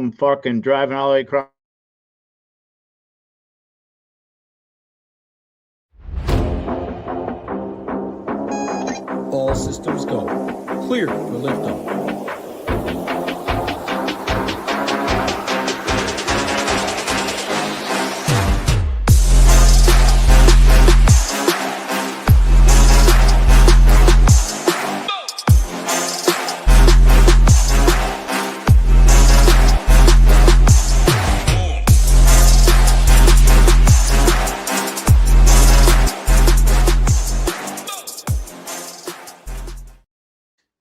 I'm fucking driving all the way across. All systems go. Clear for liftoff.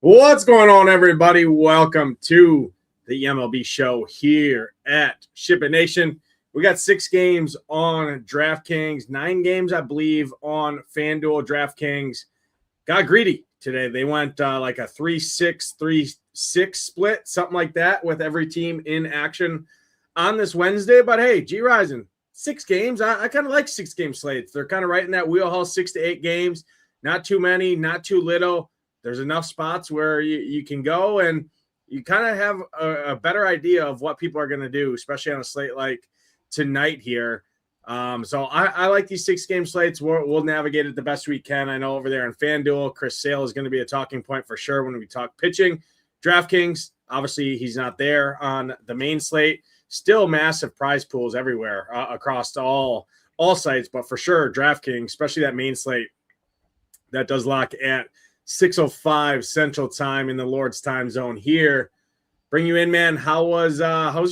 What's going on, everybody? Welcome to the MLB show here at Ship It Nation. We got 6 games on DraftKings, 9 games, I believe, on FanDuel. DraftKings got greedy today. They went like a 3-6, 3-6 split, something like that, with every team in action on this Wednesday. But hey, Gyiraszin, 6 games. I kind of like 6-game slates. They're kind of right in that wheelhouse, 6 to 8 games. Not too many, not too little. There's enough spots where you can go and you kind of have a better idea of what people are going to do, especially on a slate like tonight here. So I like these 6-game slates. We'll navigate it the best we can. I know over there in FanDuel, Chris Sale is going to be a talking point for sure when we talk pitching. DraftKings, obviously he's not there on the main slate. Still massive prize pools everywhere across all sites, but for sure DraftKings, especially that main slate, that does lock at 6:05 Central Time in the Lord's time zone here. Bring you in, man. How's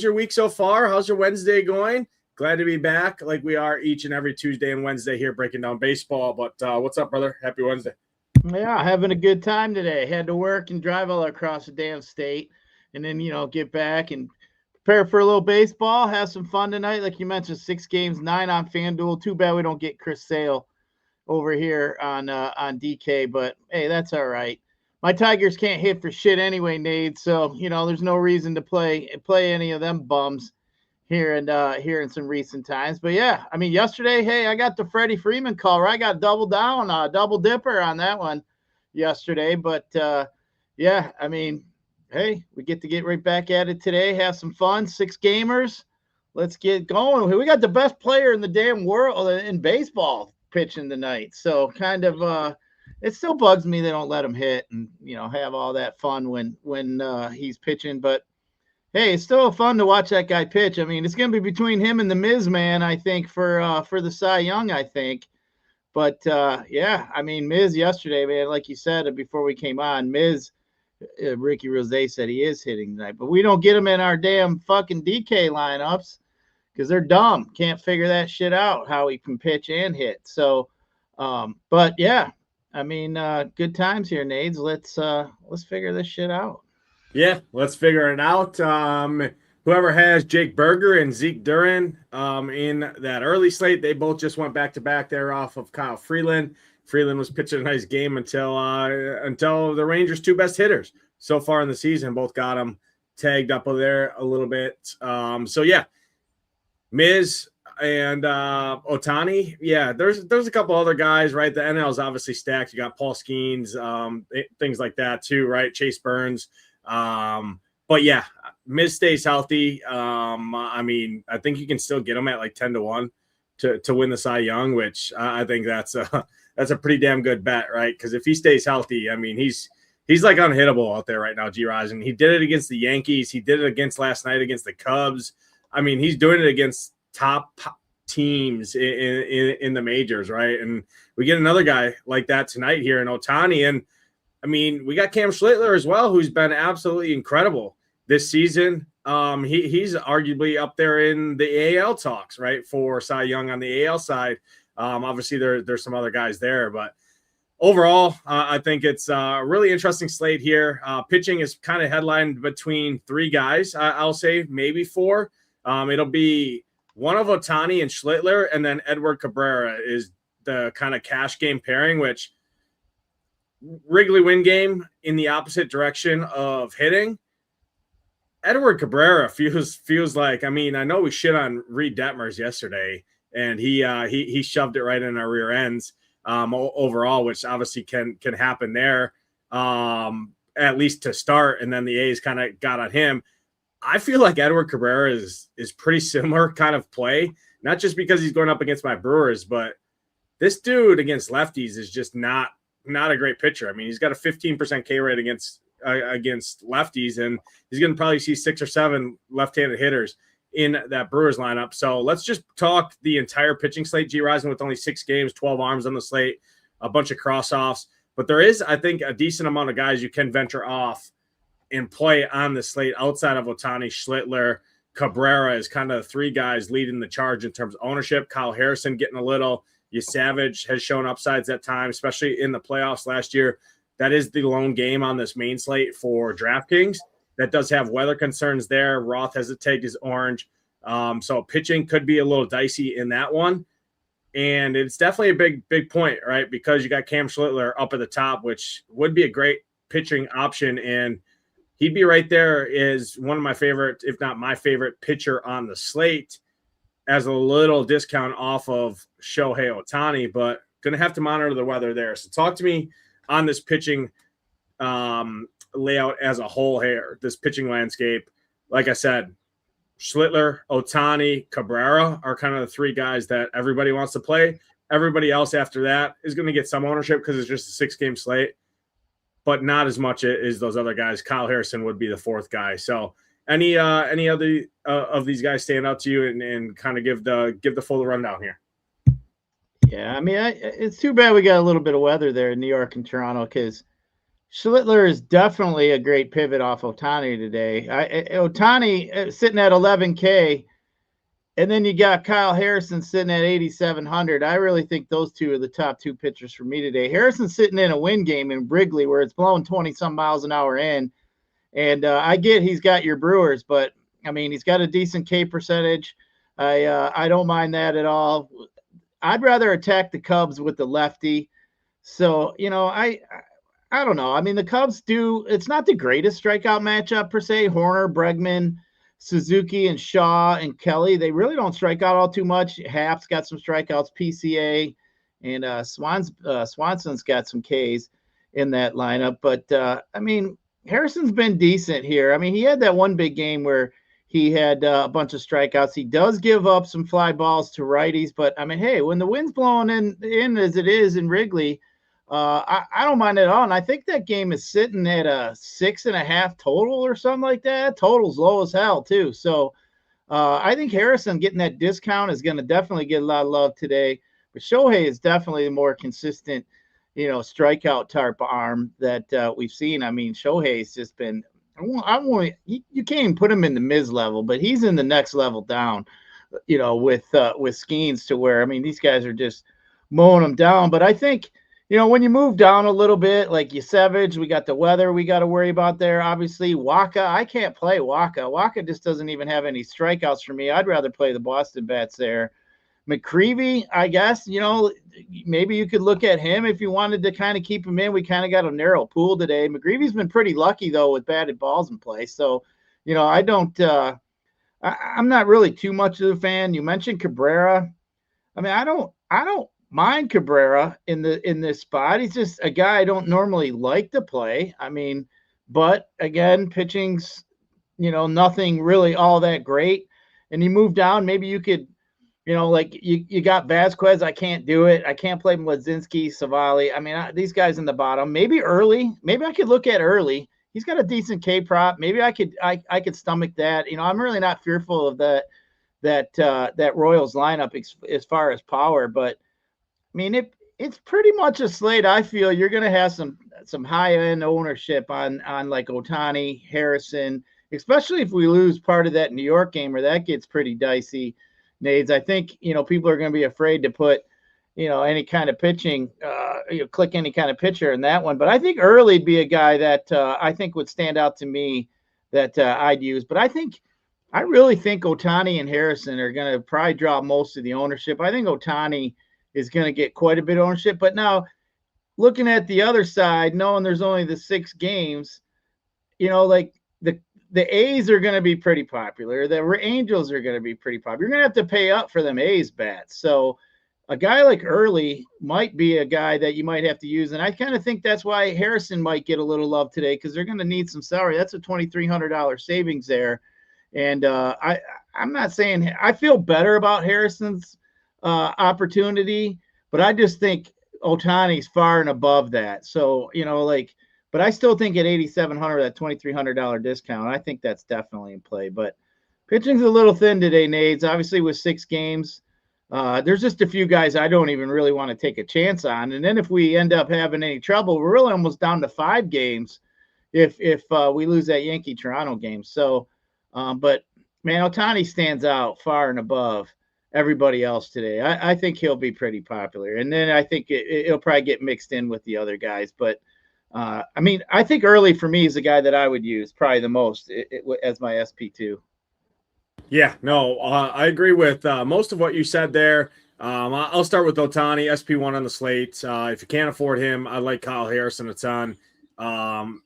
your week so far? How's your Wednesday going? Glad to be back like we are each and every Tuesday and Wednesday here breaking down baseball. But what's up, brother? Happy Wednesday. Yeah, having a good time today. Had to work and drive all across the damn state and then, get back and prepare for a little baseball, have some fun tonight. Like you mentioned, 6 games, 9 on FanDuel. Too bad we don't get Chris Sale over here on DK, but hey, that's all right. My Tigers can't hit for shit anyway, Nate. So there's no reason to play any of them bums here in some recent times. But yeah, I mean, yesterday, hey, I got the Freddie Freeman call. Right? I got double dipper on that one yesterday. But yeah, I mean, hey, we get right back at it today. Have some fun. 6 gamers. Let's get going. We got the best player in the damn world in baseball pitching tonight, so kind of it still bugs me they don't let him hit and have all that fun when he's pitching. But hey, it's still fun to watch that guy pitch. I mean, it's gonna be between him and the Miz, man, I think, for the Cy Young, I think. But yeah, I mean, Miz yesterday, man, like you said before we came on, Miz, Ricky Rose said he is hitting tonight, but we don't get him in our damn fucking DK lineups because they're dumb. Can't figure that shit out, how he can pitch and hit. So, but yeah, I mean, good times here, Nades. Let's figure this shit out. Yeah, let's figure it out. Whoever has Jake Berger and Zeke Duran in that early slate, they both just went back-to-back there off of Kyle Freeland. Freeland was pitching a nice game until the Rangers' 2 best hitters so far in the season both got him tagged up there a little bit. So yeah, Miz and Ohtani, yeah, there's a couple other guys, right? The NL is obviously stacked. You got Paul Skeens, things like that too, right? Chase Burns. But yeah, Miz stays healthy. I mean, I think you can still get him at like 10-1 to win the Cy Young, which I think that's a pretty damn good bet, right? Because if he stays healthy, I mean, he's like unhittable out there right now, Gyiraszin. He did it against the Yankees. He did it against last night against the Cubs. I mean, he's doing it against top teams in the majors, right? And we get another guy like that tonight here in Ohtani. And, I mean, we got Cam Schlittler as well, who's been absolutely incredible this season. He's arguably up there in the AL talks, right, for Cy Young on the AL side. Obviously, there's some other guys there, but overall, I think it's a really interesting slate here. Pitching is kind of headlined between 3 guys, I'll say, maybe 4. It'll be one of Ohtani and Schlittler, and then Edward Cabrera is the kind of cash game pairing, which Wrigley win game in the opposite direction of hitting. Edward Cabrera feels like, I mean, I know we shit on Reed Detmers yesterday, and he shoved it right in our rear ends overall, which obviously can happen there, at least to start, and then the A's kind of got on him. I feel like Edward Cabrera is pretty similar kind of play, not just because he's going up against my Brewers, but this dude against lefties is just not a great pitcher. I mean, he's got a 15% K rate against lefties, and he's going to probably see 6 or 7 left-handed hitters in that Brewers lineup. So let's just talk the entire pitching slate. Gyiraszin with only 6 games, 12 arms on the slate, a bunch of cross-offs. But there is, I think, a decent amount of guys you can venture off and play on the slate outside of Ohtani, Schlittler, Cabrera is kind of 3 guys leading the charge in terms of ownership. Kyle Harrison getting a little. Savage has shown upsides at times, especially in the playoffs last year. That is the lone game on this main slate for DraftKings. That does have weather concerns there. Roth has a take his orange. So pitching could be a little dicey in that one. And it's definitely a big point, right? Because you got Cam Schlittler up at the top, which would be a great pitching option. And he'd be right there as one of my favorite, if not my favorite pitcher on the slate, as a little discount off of Shohei Ohtani, but going to have to monitor the weather there. So talk to me on this pitching layout as a whole here, this pitching landscape. Like I said, Schlittler, Ohtani, Cabrera are kind of the 3 guys that everybody wants to play. Everybody else after that is going to get some ownership because it's just a 6-game slate, but not as much as those other guys. Kyle Harrison would be the 4th guy. So any other of these guys stand out to you and kind of give the full rundown here? Yeah, I mean, it's too bad we got a little bit of weather there in New York and Toronto because Schlittler is definitely a great pivot off Ohtani today. Ohtani sitting at 11K, and then you got Kyle Harrison sitting at 8,700. I really think those 2 are the top 2 pitchers for me today. Harrison's sitting in a win game in Wrigley where it's blowing 20-some miles an hour in. And I get he's got your Brewers, but, I mean, he's got a decent K percentage. I don't mind that at all. I'd rather attack the Cubs with the lefty. So, I don't know. I mean, the Cubs it's not the greatest strikeout matchup per se. Horner, Bregman, Suzuki, and Shaw and Kelly, they really don't strike out all too much. Happ's got some strikeouts, PCA, and Swanson's got some Ks in that lineup. But, I mean, Harrison's been decent here. I mean, he had that one big game where he had a bunch of strikeouts. He does give up some fly balls to righties, but I mean, hey, when the wind's blowing in as it is in Wrigley, I don't mind it at all. And I think that game is sitting at a 6.5 total or something like that. Total's low as hell too. So I think Harrison getting that discount is going to definitely get a lot of love today. But Shohei is definitely the more consistent, strikeout type arm that we've seen. I mean, Shohei's just been. You can't even put him in the Miz level, but he's in the next level down, with Skeens to where, I mean, these guys are just mowing them down. But I think, when you move down a little bit, like you Savage, we got the weather we got to worry about there. Obviously, Wacha, I can't play Wacha. Wacha just doesn't even have any strikeouts for me. I'd rather play the Boston bats there. McCreevy, I guess, maybe you could look at him if you wanted to kind of keep him in. We kind of got a narrow pool today. McCreevy's been pretty lucky, though, with batted balls in play. So, I don't I'm not really too much of a fan. You mentioned Cabrera. I mean, I don't mind Cabrera in this spot. He's just a guy I don't normally like to play. I mean, but again, pitching's, nothing really all that great. And you move down, maybe you could, like you got Vasquez. I can't do it. I can't play Mladzinski, Savali. I mean, these guys in the bottom. Maybe early. Maybe I could look at early. He's got a decent K prop. Maybe I could stomach that. I'm really not fearful of that Royals lineup as far as power. But I mean, it's pretty much a slate. I feel you're going to have some high end ownership on like Ohtani, Harrison, especially if we lose part of that New York game where that gets pretty dicey. Nades, I think, people are going to be afraid to put, any kind of pitching, click any kind of pitcher in that one. But I think Early'd be a guy that I think would stand out to me that I'd use. But I really think Ohtani and Harrison are going to probably draw most of the ownership. I think Ohtani is going to get quite a bit of ownership. But now, looking at the other side, knowing there's only the 6 games, like the A's are going to be pretty popular. The Angels are going to be pretty popular. You're going to have to pay up for them A's bats. So a guy like Early might be a guy that you might have to use. And I kind of think that's why Harrison might get a little love today because they're going to need some salary. That's a $2,300 savings there. And I'm not saying I feel better about Harrison's opportunity, but I just think Ohtani's far and above that. So, but I still think at 8,700, that $2,300 discount, I think that's definitely in play. But pitching's a little thin today, Nades. Obviously, with 6 games, there's just a few guys I don't even really want to take a chance on. And then if we end up having any trouble, we're really almost down to 5 games if we lose that Yankee-Toronto game. So, but man, Ohtani stands out far and above everybody else today. I think he'll be pretty popular. And then I think it'll probably get mixed in with the other guys. But, I think early for me is the guy that I would use probably the most as my SP2. Yeah, no, I agree with most of what you said there. I'll start with Ohtani, SP1 on the slate. If you can't afford him, I like Kyle Harrison a ton.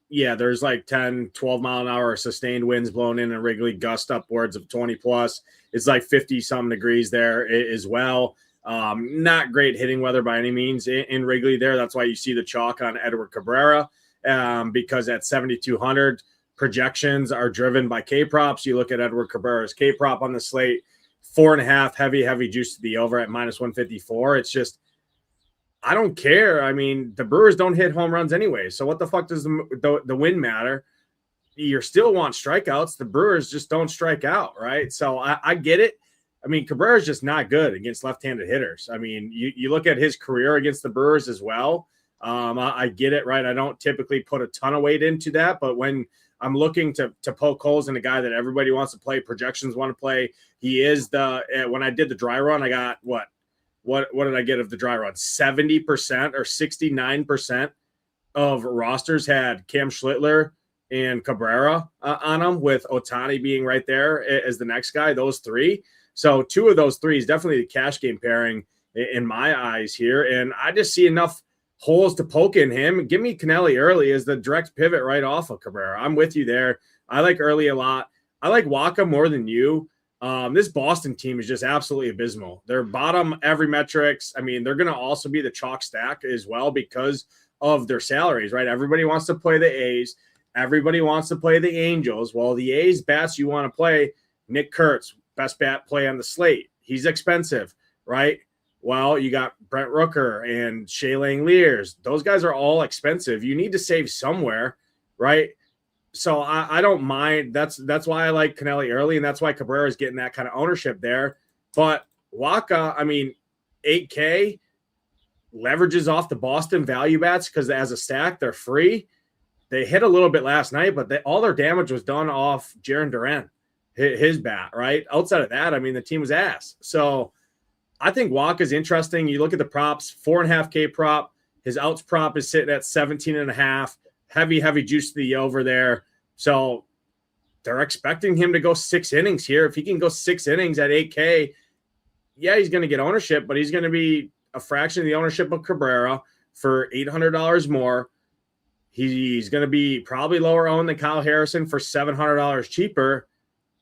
There's like 10, 12 mile an hour sustained winds blowing in Wrigley, gust upwards of 20 plus. It's like 50 some degrees there as well. Not great hitting weather by any means in Wrigley there. That's why you see the chalk on Edward Cabrera, because at 7,200, projections are driven by K props. You look at Edward Cabrera's K prop on the slate, 4.5 heavy juice to the over at -154. It's just, I don't care. I mean, the Brewers don't hit home runs anyway. So what the fuck does the win matter? You still want strikeouts. The Brewers just don't strike out, right? So I get it. I mean, Cabrera's just not good against left-handed hitters. I mean, you look at his career against the Brewers as well. I get it, right? I don't typically put a ton of weight into that, but when I'm looking to poke holes in a guy that everybody wants to play, projections want to play, he is when I did the dry run, I got what did I get of the dry run? 70% or 69% of rosters had Cam Schlittler and Cabrera on them, with Ohtani being right there as the next guy, those 3. So 2 of those 3 is definitely the cash game pairing in my eyes here. And I just see enough holes to poke in him. Give me Cannelli early as the direct pivot right off of Cabrera. I'm with you there. I like early a lot. I like Wacha more than you. This Boston team is just absolutely abysmal. They're bottom every metrics. I mean, they're going to also be the chalk stack as well because of their salaries, right? Everybody wants to play the A's. Everybody wants to play the Angels. Well, the A's bats you want to play, Nick Kurtz, best bat play on the slate. He's expensive, right? Well, you got Brent Rooker and Shea Langeliers. Those guys are all expensive. You need to save somewhere, right? So I don't mind. That's why I like Cannelli early, and that's why Cabrera is getting that kind of ownership there. But Wacha, I mean, 8K leverages off the Boston value bats because as a stack, they're free. They hit a little bit last night, but all their damage was done off Jarren Duran, his bat, right? Outside of that, I mean, the team was ass. So I think Wacha is interesting. You look at the props, 4.5K prop. His outs prop is sitting at 17.5. Heavy juice to the over there. So they're expecting him to go 6 innings here. If he can go 6 innings at 8K, yeah, he's going to get ownership, but he's going to be a fraction of the ownership of Cabrera for $800 more. He's going to be probably lower owned than Kyle Harrison for $700 cheaper.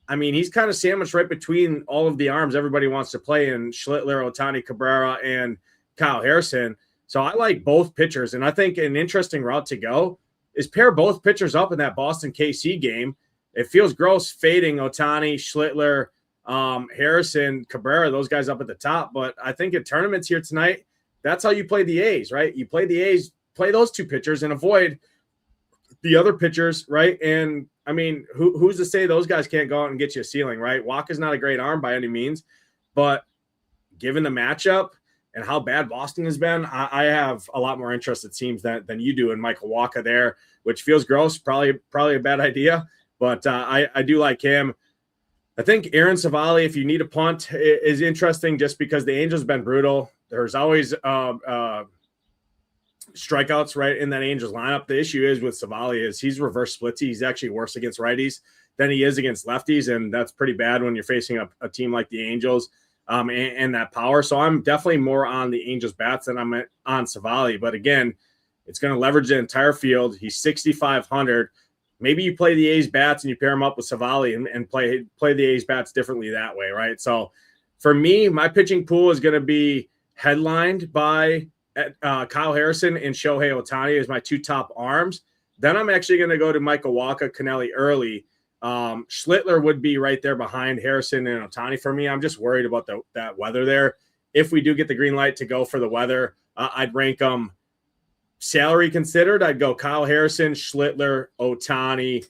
I mean, he's kind of sandwiched right between all of the arms everybody wants to play in Schlittler, Ohtani, Cabrera, and Kyle Harrison. So I like both pitchers, and I think an interesting route to go is pair both pitchers up in that Boston KC game. It feels gross fading Ohtani, Schlittler, Harrison, Cabrera, those guys up at the top. But I think in tournaments here tonight, that's how you play the A's, right? You play the A's, play those 2 pitchers and avoid the other pitchers, right? And I mean, who's to say those guys can't go out and get you a ceiling, right? Wacha's not a great arm by any means, but given the matchup and how bad Boston has been, I have a lot more interest, it seems, than you do in Michael Wacha there, which feels gross, probably a bad idea, but I do like him. I think Aaron Savali, if you need a punt, is interesting just because the Angels have been brutal. There's always strikeouts right in that Angels lineup. The issue is with Savali is he's reverse splitsy. He's actually worse against righties than he is against lefties, and that's pretty bad when you're facing a team like the Angels and that power. So I'm definitely more on the Angels bats than I'm on Savali. But again, it's going to leverage the entire field. He's 6,500. Maybe you play the A's bats and you pair him up with Savali and play the A's bats differently that way, right? So for me, my pitching pool is going to be headlined by Kyle Harrison and Shohei Ohtani as my 2 top arms. Then I'm actually going to go to Michael Wacha, Cannelli early. Schlittler would be right there behind Harrison and Ohtani for me. I'm just worried about that weather there. If we do get the green light to go for the weather, I'd rank them salary considered. I'd go Kyle Harrison, Schlittler, Ohtani,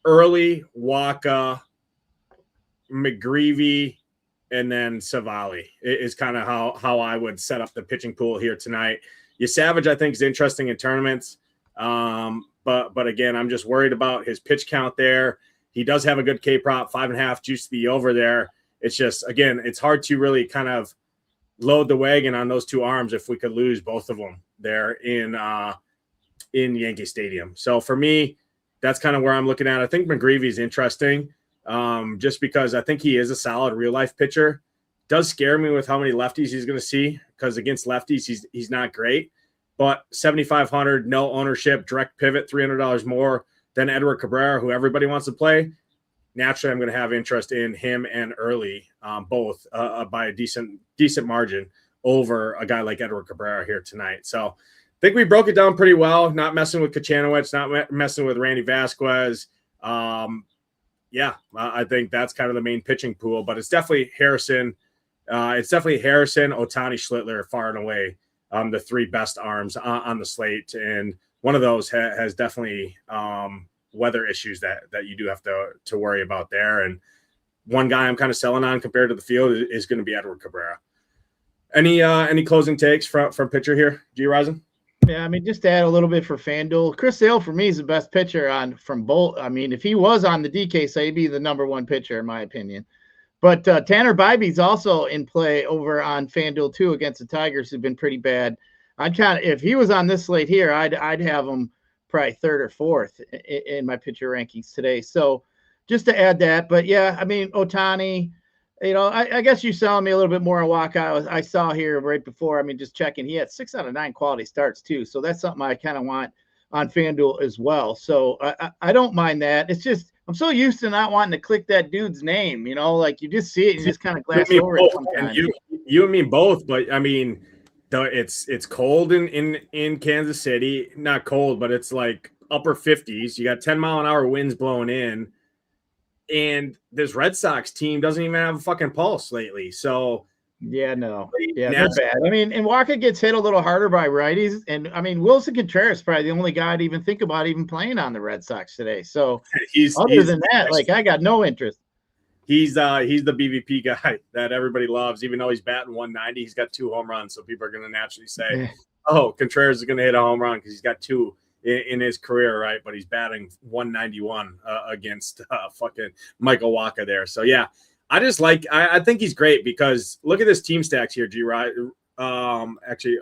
early Wacha, McGreevy, and then Savali is kind of how I would set up the pitching pool here tonight. Savage, I think, is interesting in tournaments. But again, I'm just worried about his pitch count there. He does have a good K prop, 5.5 juice to the over there. It's just, again, it's hard to really kind of load the wagon on those two arms if we could lose both of them there in Yankee Stadium. So for me, that's kind of where I'm looking at. I think McGreevy is interesting just because I think he is a solid real life pitcher. Does scare me with how many lefties he's going to see because against lefties, he's not great. But 7,500, no ownership, direct pivot, $300 more than Edward Cabrera, who everybody wants to play. Naturally, I'm going to have interest in him and Early, both by a decent margin over a guy like Edward Cabrera here tonight. So I think we broke it down pretty well. Not messing with Kachanowicz, not messing with Randy Vasquez. I think that's kind of the main pitching pool. But it's definitely Harrison. Ohtani, Schlittler, far and away. The three best arms on the slate. And one of those has definitely weather issues that you do have to worry about there. And one guy I'm kind of selling on compared to the field is going to be Edward Cabrera. Any closing takes from pitcher here, Gyiraszin? Yeah, I mean, just to add a little bit for FanDuel, Chris Sale for me is the best pitcher from both. I mean, if he was on the DK side, he'd be the number one pitcher in my opinion. But Tanner Bybee's also in play over on FanDuel too against the Tigers, who've been pretty bad. If he was on this slate here, I'd have him probably third or fourth in my pitcher rankings today. So just to add that, but yeah, I mean, Ohtani, I guess you're selling me a little bit more on Wacha. I saw here right before, I mean, just checking, he had 6 out of 9 quality starts too. So that's something I kind of want on FanDuel as well. So I don't mind that. It's just, I'm so used to not wanting to click that dude's name, like you just see it and you just kind of glass over it sometimes. You and me both, but I mean, it's cold in Kansas City. Not cold, but it's like upper 50s. You got 10-mile-an-hour winds blowing in. And this Red Sox team doesn't even have a fucking pulse lately. So yeah, they're bad. I mean, and Walker gets hit a little harder by righties. And I mean, Wilson Contreras is probably the only guy I'd even think about even playing on the Red Sox today. So other than that, I got no interest. He's the BVP guy that everybody loves, even though he's batting 190. He's got 2 home runs. So people are going to naturally say, oh, Contreras is going to hit a home run because he's got 2 in his career, right? But he's batting 191 against fucking Michael Wacha there. So, yeah. I think he's great because look at this team stacks here, G. Right? Actually,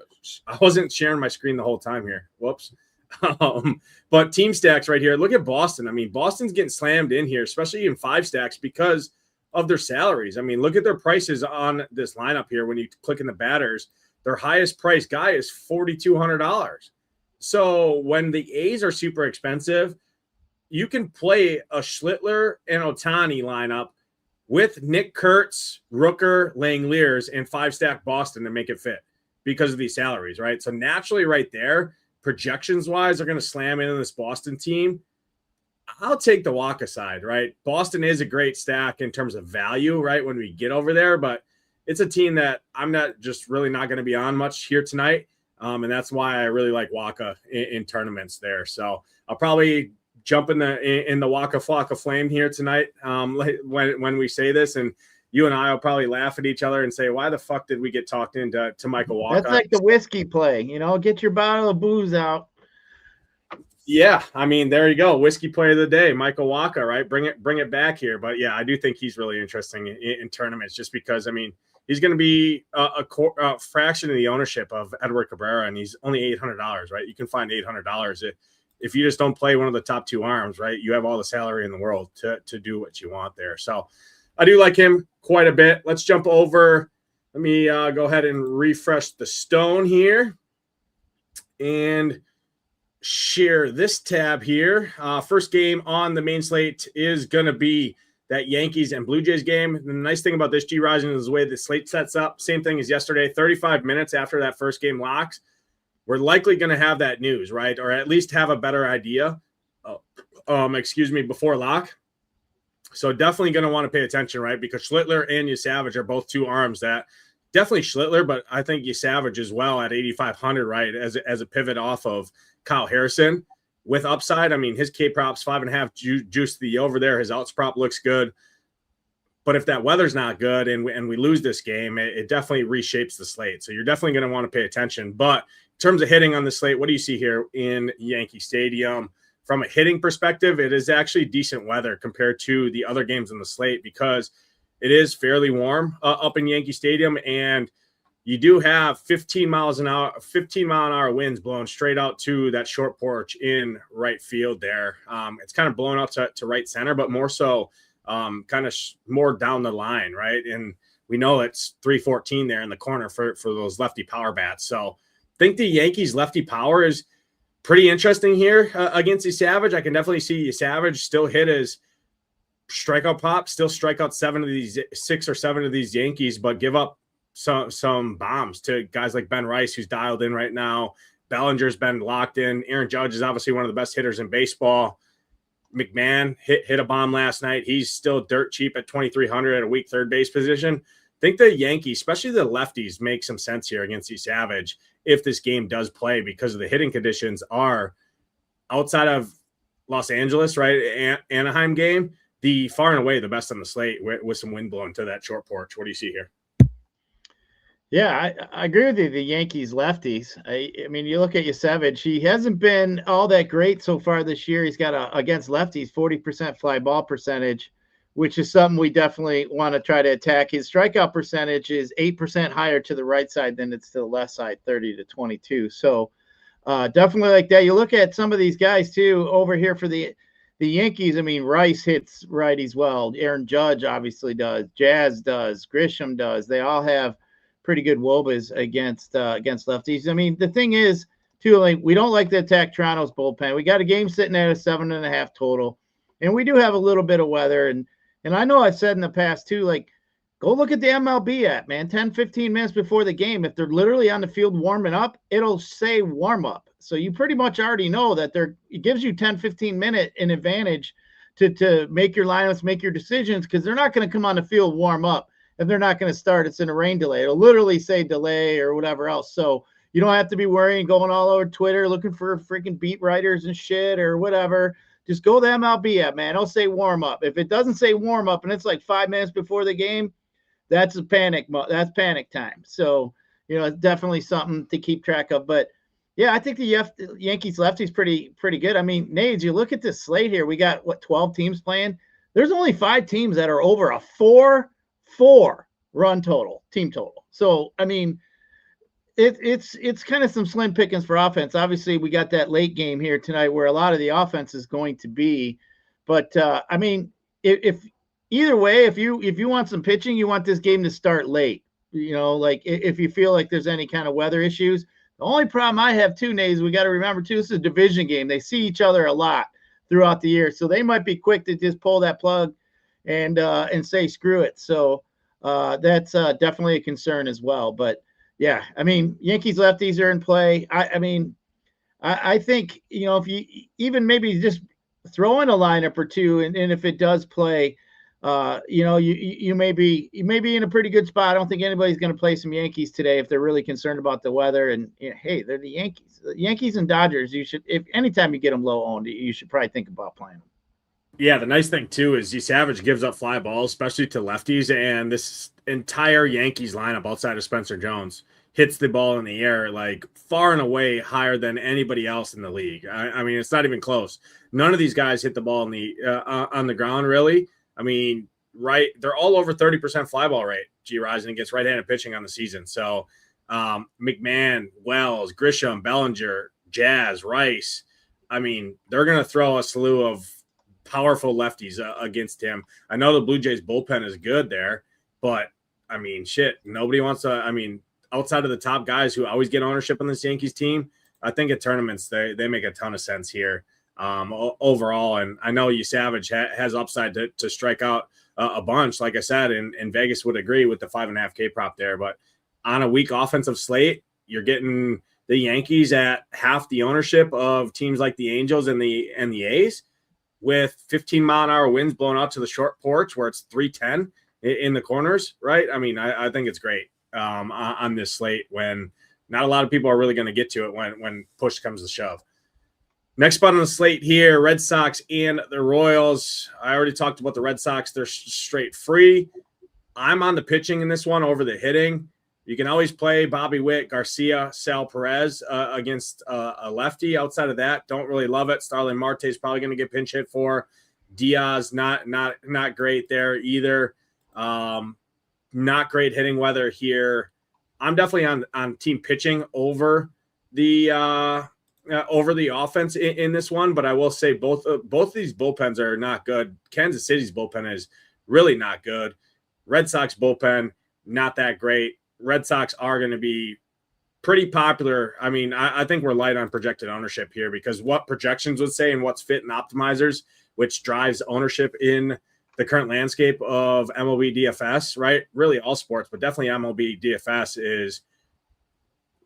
I wasn't sharing my screen the whole time here. Whoops. But team stacks right here. Look at Boston. I mean, Boston's getting slammed in here, especially in 5 stacks because of their salaries. I mean, look at their prices on this lineup here. When you click in the batters, their highest price guy is $4,200. So when the A's are super expensive, you can play a Schlittler and Ohtani lineup with Nick Kurtz, Rooker, Langeliers, and 5-stack Boston to make it fit because of these salaries, right? So naturally right there, projections-wise, they're going to slam into this Boston team. I'll take the Wacha side, right? Boston is a great stack in terms of value, right, when we get over there, but it's a team that I'm not going to be on much here tonight, and that's why I really like Wacha in tournaments there. So I'll probably jump in the Wacha Flocka Flame here tonight when we say this, and you and I will probably laugh at each other and say, why the fuck did we get talked into Michael Wacha? That's like the whiskey play, get your bottle of booze out. Yeah, I mean, there you go. Whiskey play of the day, Michael Wacha, right? Bring it back here. But yeah, I do think he's really interesting in tournaments just because, I mean, he's going to be a fraction of the ownership of Edward Cabrera, and he's only $800, right? You can find $800 if you just don't play one of the top 2 arms, right? You have all the salary in the world to do what you want there. So I do like him quite a bit. Let's jump over. Let me go ahead and refresh the stone here and share this tab here. First game on the main slate is going to be that Yankees and Blue Jays game. And the nice thing about this, Gyiraszin, is the way the slate sets up. Same thing as yesterday, 35 minutes after that first game locks. We're likely going to have that news, right? Or at least have a better idea before lock. So definitely going to want to pay attention, right? Because Schlittler and Savage are both two arms that definitely Schlittler, but I think Savage as well at 8,500, right? As a pivot off of Kyle Harrison with upside. I mean, his K props 5.5 juice to the over there. His outs prop looks good. But if that weather's not good and we lose this game, it definitely reshapes the slate. So you're definitely going to want to pay attention. But in terms of hitting on the slate, what do you see here in Yankee Stadium? From a hitting perspective, it is actually decent weather compared to the other games in the slate because it is fairly warm up in Yankee Stadium. And you do have 15 mile an hour winds blowing straight out to that short porch in right field there. It's kind of blown out to right center, but more so kind of more down the line, right? And we know it's 314 there in the corner for those lefty power bats. So I think the Yankees lefty power is pretty interesting here against Savage. I can definitely see Savage still hit his strikeout pop, still strike out 6 or 7 of these Yankees, but give up some bombs to guys like Ben Rice, who's dialed in right now. Bellinger's been locked in. Aaron Judge is obviously one of the best hitters in baseball. McMahon hit a bomb last night. He's still dirt cheap at 2,300 at a weak third base position. I think the Yankees, especially the lefties, make some sense here against Savage if this game does play because of the hitting conditions are outside of Los Angeles, right? Anaheim game, the far and away the best on the slate with some wind blowing to that short porch. What do you see here? Yeah, I agree with you. The Yankees lefties. I mean, you look at Savage. He hasn't been all that great so far this year. He's got against lefties 40% fly ball percentage, which is something we definitely want to try to attack. His strikeout percentage is 8% higher to the right side than it's to the left side, 30-22. So definitely like that. You look at some of these guys too over here for the Yankees. I mean, Rice hits righties well. Aaron Judge obviously does. Jazz does. Grisham does. They all have pretty good wobas against lefties. I mean, the thing is, too, like we don't like to attack Toronto's bullpen. We got a game sitting at a 7.5 total, and we do have a little bit of weather. And I know I've said in the past too, like go look at the MLB app, man. 10-15 minutes before the game, if they're literally on the field warming up, it'll say warm up. So you pretty much already know that it gives you 10-15 minute an advantage to make your lineups, make your decisions, because they're not going to come on the field warm up. If they're not going to start, it's in a rain delay. It'll literally say delay or whatever else. So you don't have to be worrying, going all over Twitter, looking for freaking beat writers and shit or whatever. Just go to the MLB app, man. It'll say warm up. If it doesn't say warm up and it's like 5 minutes before the game, that's panic time. So, it's definitely something to keep track of. But yeah, I think the Yankees lefty's pretty good. I mean, Nades, you look at this slate here. We got 12 teams playing. There's only 5 teams that are over a 4 run total, team total. So, I mean, it's kind of some slim pickings for offense. Obviously, we got that late game here tonight where a lot of the offense is going to be. But, I mean, if either way, if you want some pitching, you want this game to start late. Like if you feel like there's any kind of weather issues. The only problem I have, too, Nate, is we got to remember, too, this is a division game. They see each other a lot throughout the year. So they might be quick to just pull that plug and say screw it. So that's definitely a concern as well. But yeah, I mean, Yankees lefties are in play. I mean, I think if you even maybe just throw in a lineup or two, and if it does play, you may be in a pretty good spot. I don't think anybody's going to play some Yankees today if they're really concerned about the weather. And hey, they're the Yankees. The Yankees and Dodgers. You should, if anytime you get them low owned, you should probably think about playing them. Yeah, the nice thing, too, is Savage gives up fly balls, especially to lefties, and this entire Yankees lineup outside of Spencer Jones hits the ball in the air, like, far and away higher than anybody else in the league. I mean, it's not even close. None of these guys hit the ball on the ground, really. I mean, right, they're all over 30% fly ball rate, Gyiraszin, against right-handed pitching on the season. So, McMahon, Wells, Grisham, Bellinger, Jazz, Rice, I mean, they're going to throw a slew of powerful lefties against him. I know the Blue Jays bullpen is good there, but I mean, shit, nobody wants to. I mean, outside of the top guys who always get ownership on this Yankees team, I think at tournaments they make a ton of sense here overall. And I know Savage has upside to strike out a bunch, like I said, and Vegas would agree with the 5.5K prop there. But on a weak offensive slate, you're getting the Yankees at half the ownership of teams like the Angels and the A's. with 15-mile-an-hour winds blowing out to the short porch where it's 310 in the corners, right? I mean, I think it's great on this slate when not a lot of people are really going to get to it when push comes to shove. Next spot on the slate here, Red Sox and the Royals. I already talked about the Red Sox. They're straight free. I'm on the pitching in this one over the hitting. You can always play Bobby Witt, Garcia, Sal Perez against a lefty. Outside of that, don't really love it. Starling Marte is probably going to get pinch hit for. Diaz, not great there either. Not great hitting weather here. I'm definitely on team pitching over the offense in this one, but I will say both these bullpens are not good. Kansas City's bullpen is really not good. Red Sox bullpen, not that great. Red Sox are going to be pretty popular. I mean, I think we're light on projected ownership here because what projections would say and what's fit in optimizers, which drives ownership in the current landscape of MLB DFS, right? Really all sports, but definitely MLB DFS is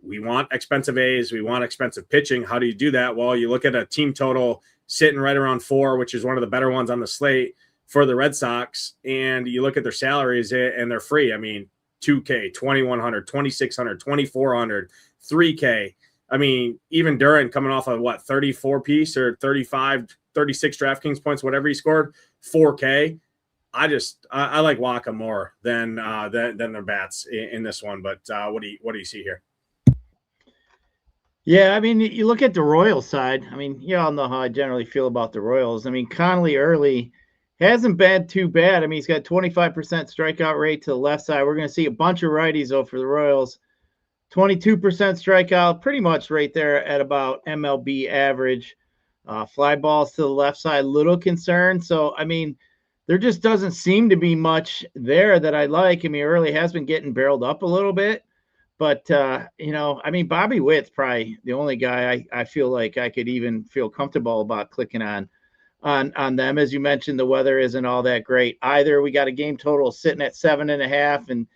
we want expensive A's, we want expensive pitching. How do you do that? Well, you look at a team total sitting right around 4, which is one of the better ones on the slate for the Red Sox, and you look at their salaries and they're free. I mean, $2K, $2,100, $2,600, $2,400, $3K. I mean, even Duran coming off of 34 piece or 35, 36 DraftKings points, whatever he scored, $4K. I like Wacha more than their bats in this one. But what do you see here? Yeah, I mean, you look at the Royals side. I mean, you all know how I generally feel about the Royals. I mean, Connolly early hasn't been too bad. I mean, he's got 25% strikeout rate to the left side. We're going to see a bunch of righties, though, for the Royals. 22% strikeout, pretty much right there at about MLB average. Fly balls to the left side, little concern. So, I mean, there just doesn't seem to be much there that I like. I mean, early has been getting barreled up a little bit. But, I mean, Bobby Witt's probably the only guy I feel like I could even feel comfortable about clicking on them. As you mentioned, the weather isn't all that great either. We got a game total sitting at 7.5. And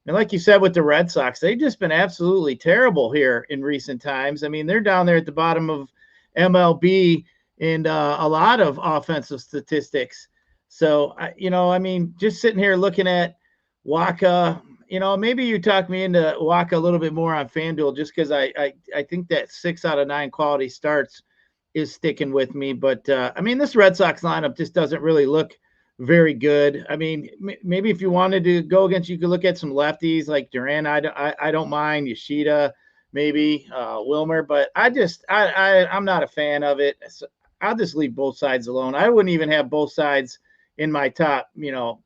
like you said, with the Red Sox, they've just been absolutely terrible here in recent times. I mean, they're down there at the bottom of MLB in a lot of offensive statistics. So, I mean, just sitting here looking at Wacha, maybe you talk me into Wacha a little bit more on FanDuel just because I think that 6 out of 9 quality starts is sticking with me. But, I mean, this Red Sox lineup just doesn't really look very good. I mean, maybe if you wanted to go against, you could look at some lefties like Duran. I don't mind Yoshida, maybe Wilmer, but I'm not a fan of it. So I'll just leave both sides alone. I wouldn't even have both sides in my top,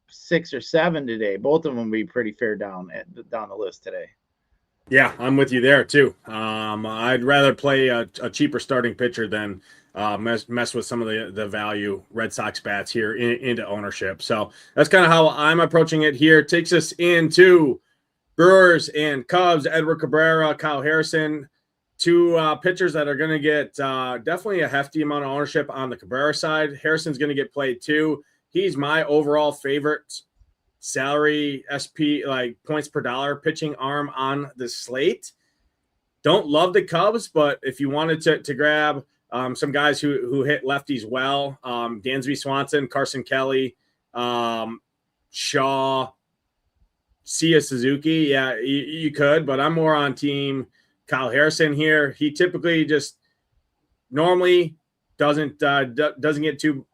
6 or 7 today. Both of them would be pretty fair down the list today. Yeah, I'm with you there too. I'd rather play a cheaper starting pitcher than mess with some of the value Red Sox bats here into ownership. So that's kind of how I'm approaching it here. Takes us into Brewers and Cubs. Edward Cabrera, Kyle Harrison, 2 pitchers that are going to get definitely a hefty amount of ownership on the Cabrera side. Harrison's going to get played too. He's my overall favorite salary SP, like points per dollar pitching arm on the slate. Don't love the Cubs, but if you wanted to grab some guys who hit lefties well, Dansby Swanson, Carson Kelly, Shaw, Sia Suzuki, yeah, you could, but I'm more on team Kyle Harrison here. He typically just normally doesn't get too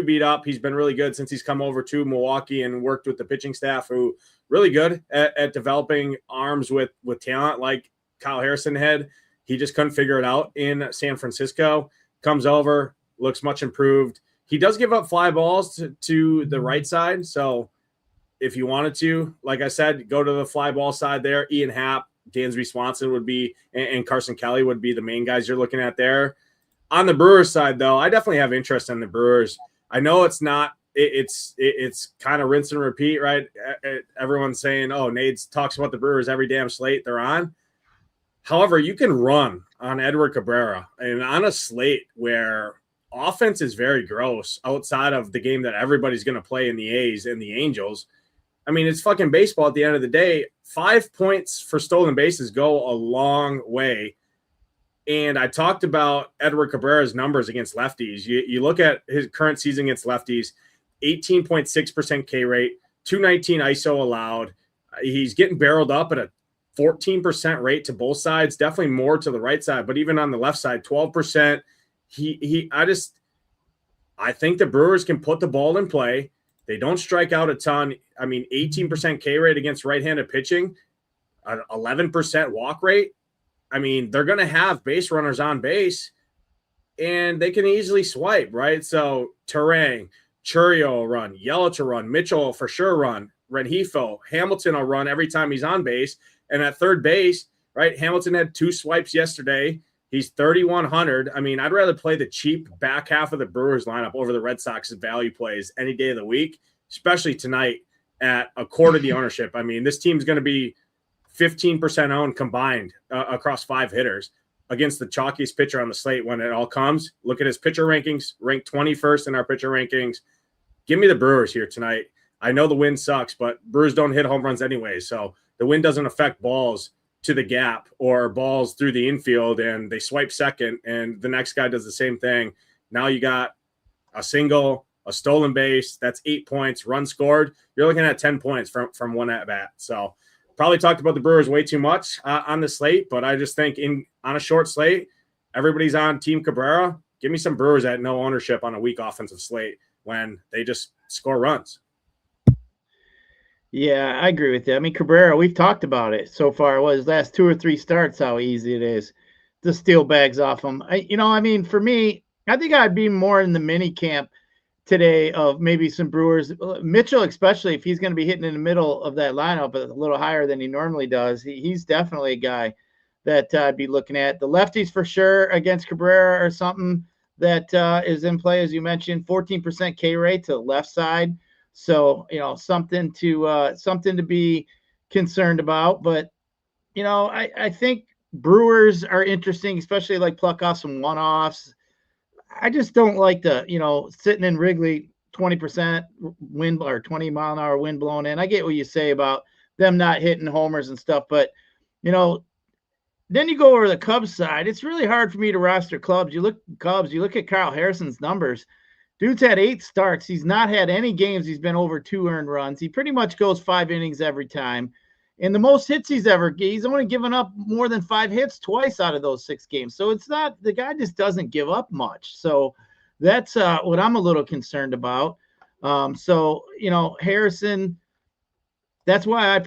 beat up. He's been really good since he's come over to Milwaukee and worked with the pitching staff, who really good at developing arms with talent like Kyle Harrison had. He just couldn't figure it out in San Francisco. Comes over, looks much improved. He does give up fly balls to the right side. So if you wanted to, like I said, go to the fly ball side there. Ian Happ, Dansby Swanson would be, and Carson Kelly would be the main guys you're looking at there. On the Brewers side, though, I definitely have interest in the Brewers. I know it's not – it's kind of rinse and repeat, right? Everyone's saying, oh, Nades talks about the Brewers every damn slate they're on. However, you can run on Edward Cabrera and on a slate where offense is very gross outside of the game that everybody's going to play in the A's and the Angels. I mean, it's fucking baseball at the end of the day. 5 points for stolen bases go a long way. And I talked about Edward Cabrera's numbers against lefties. You look at his current season against lefties, 18.6% K rate, 219 ISO allowed. He's getting barreled up at a 14% rate to both sides, definitely more to the right side, but even on the left side, 12%. I think the Brewers can put the ball in play. They don't strike out a ton. I mean, 18% K rate against right-handed pitching, an 11% walk rate. I mean, they're going to have base runners on base, and they can easily swipe, right? So Terang, Churio will run, Yelich will run, Mitchell will for sure run, Rengifo, Hamilton will run every time he's on base. And at third base, right, Hamilton had 2 swipes yesterday. He's 3,100. I mean, I'd rather play the cheap back half of the Brewers lineup over the Red Sox's value plays any day of the week, especially tonight at a quarter of the ownership. I mean, this team's going to be 15% owned combined across 5 hitters against the chalkiest pitcher on the slate when it all comes. Look at his pitcher rankings, ranked 21st in our pitcher rankings. Give me the Brewers here tonight. I know the wind sucks, but Brewers don't hit home runs anyway, so the wind doesn't affect balls to the gap or balls through the infield, and they swipe second, and the next guy does the same thing. Now you got a single, a stolen base. That's 8 points. Run scored. You're looking at 10 points from one at bat. So probably talked about the Brewers way too much on the slate, but I just think on a short slate, everybody's on Team Cabrera. Give me some Brewers at no ownership on a weak offensive slate when they just score runs. Yeah, I agree with you. I mean, Cabrera, we've talked about it so far. His last 2 or 3 starts, how easy it is to steal bags off him. For me, I think I'd be more in the mini camp today of maybe some Brewers. Mitchell, especially if he's going to be hitting in the middle of that lineup a little higher than he normally does. He's definitely a guy that I'd be looking at. The lefties for sure against Cabrera or something that is in play, as you mentioned, 14% K rate to the left side. So, something to be concerned about. But, I think Brewers are interesting, especially like pluck off some one-offs. I just don't like the, sitting in Wrigley 20% wind or 20-mile-an-hour wind blowing in. I get what you say about them not hitting homers and stuff. But, then you go over the Cubs side. It's really hard for me to roster Cubs. You look at Kyle Harrison's numbers. Dude's had 8 starts. He's not had any games he's been over 2 earned runs. He pretty much goes 5 innings every time. And the most hits he's only given up more than 5 hits twice out of those 6 games. So it's not, the guy just doesn't give up much. So that's what I'm a little concerned about. Harrison, that's why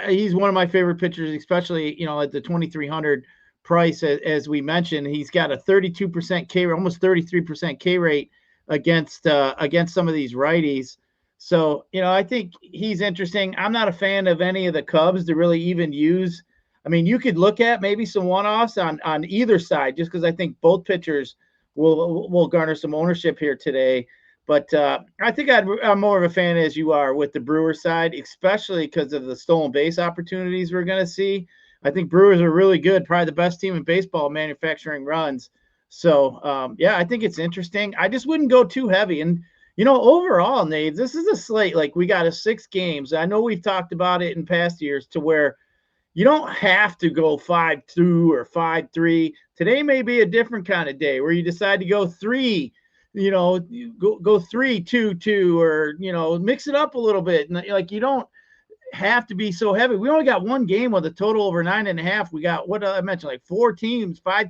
he's one of my favorite pitchers, especially, at the 2,300 price, as we mentioned. He's got a 32% K rate, almost 33% K rate against some of these righties. So, I think he's interesting. I'm not a fan of any of the Cubs to really even use. I mean, you could look at maybe some one-offs on either side, just because I think both pitchers will garner some ownership here today. But I think I'm more of a fan, as you are, with the Brewers side, especially because of the stolen base opportunities we're going to see. I think Brewers are really good, probably the best team in baseball manufacturing runs. So, I think it's interesting. I just wouldn't go too heavy. And, overall, Nate, this is a slate. Like, we got 6 games. I know we've talked about it in past years to where you don't have to go 5-2 or 5-3. Today may be a different kind of day where you decide to go 3, go 3-2-2, or, mix it up a little bit. And, you don't have to be so heavy. We only got 1 game with a total over 9.5. We got, what I mentioned, like 5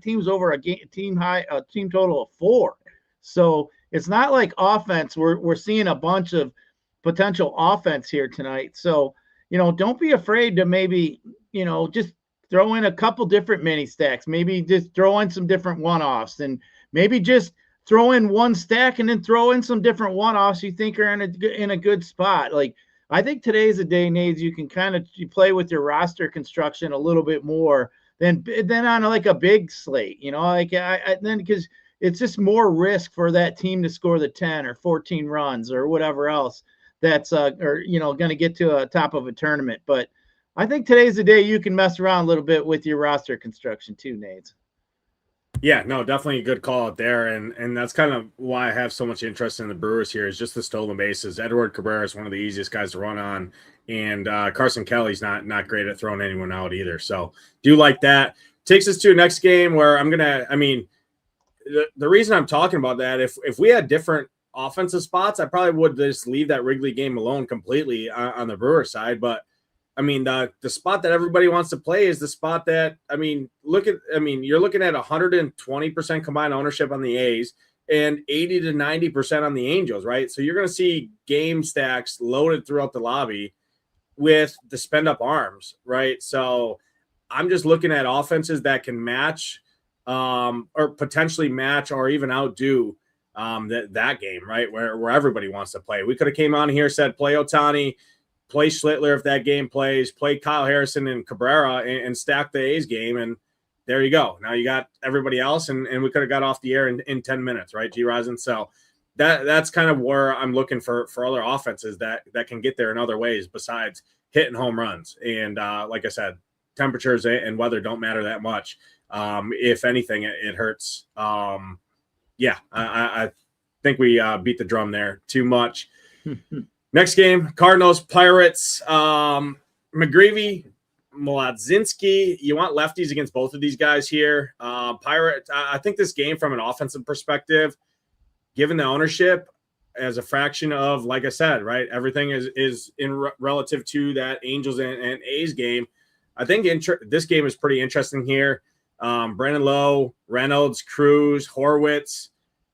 teams over a team total of 4. So it's not like offense. We're seeing a bunch of potential offense here tonight. So, don't be afraid to maybe, just throw in a couple different mini stacks, maybe just throw in some different one-offs, and maybe just throw in 1 stack and then throw in some different one-offs you think are in a good spot. Like, I think today's a day, Nades, you can kind of play with your roster construction a little bit more than on like a big slate, then because it's just more risk for that team to score the 10 or 14 runs or whatever else that's going to get to a top of a tournament. But I think today's the day you can mess around a little bit with your roster construction too, Nades. Yeah, no, definitely a good call out there. And that's kind of why I have so much interest in the Brewers here is just the stolen bases. Edward Cabrera is one of the easiest guys to run on. And Carson Kelly's not great at throwing anyone out either. So do like that. takes us to a next game where the reason I'm talking about that, if we had different offensive spots, I probably would just leave that Wrigley game alone completely on the Brewers side. But the spot that everybody wants to play is the spot that, you're looking at 120% combined ownership on the A's and 80 to 90% on the Angels, right? So you're going to see game stacks loaded throughout the lobby with the spend up arms, right? So I'm just looking at offenses that can match or potentially match or even outdo that game, right? Where everybody wants to play. We could have came on here, said play Ohtani, play Schlittler if that game plays, play Kyle Harrison and Cabrera and stack the A's game. And there you go. Now you got everybody else, and we could have got off the air in 10 minutes, right, Gyiraszin? So that's kind of where I'm looking for other offenses that can get there in other ways besides hitting home runs. And like I said, temperatures and weather don't matter that much. If anything, it hurts. I think we beat the drum there too much. Next game, Cardinals, Pirates. McGreevy, Mladzinski. You want lefties against both of these guys here. Pirates, I think this game from an offensive perspective, given the ownership as a fraction of, like I said, right, everything is in relative to that Angels and A's game. I think this game is pretty interesting here. Brandon Lowe, Reynolds, Cruz, Horwitz,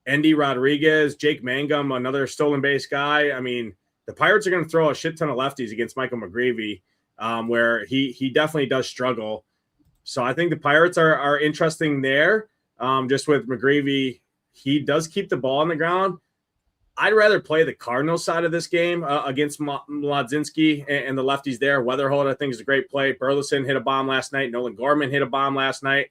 Endy Rodriguez, Jake Mangum, another stolen base guy. The Pirates are going to throw a shit ton of lefties against Michael McGreevy, where he definitely does struggle. So I think the Pirates are interesting there. Just with McGreevy, he does keep the ball on the ground. I'd rather play the Cardinals side of this game against Mladzinski and the lefties there. Weatherholt, I think, is a great play. Burleson hit a bomb last night. Nolan Gorman hit a bomb last night.